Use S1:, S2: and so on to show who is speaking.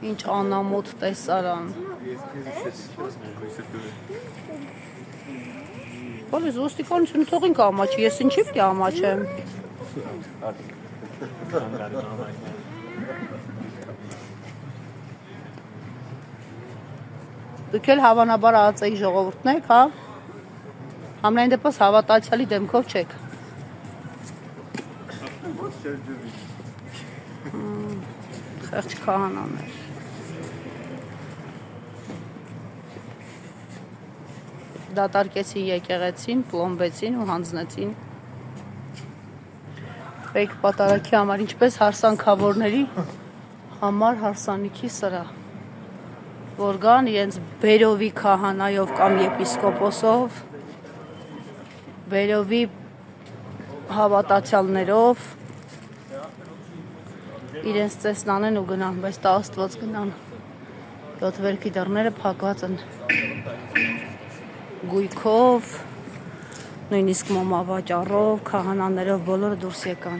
S1: Ինչ անամոթ տեսարան։ Բոլես ոստիկանությունը թողին կամաչ, ես ինչի պիտի ամաչեմ։ Դուք էլ հավանաբար ածեի ժողովուրդն եք, հա։ Համենայն դեպս հավատացյալի դեմքով չեք։ Խեղճ քահանաներ։ Դատարկեցին եկեղեցին, պլոմբեցին ու հանձնեցին ֆեյք պատարագի համար, ինչպես հարսանքավորների համար հարսանիքի սրահ, որ գան իրենց բերովի քահանայով կամ եպիսկոպոսով, բերովի հավատացյալներով իրենց ծեսն անեն ու գնան, բայց տա Աստված գնան, յոթ վերքի դռները փակված են գույքով, նույնիսկ մոմավաճառով, քահանաներով բոլորը դուրս եկան։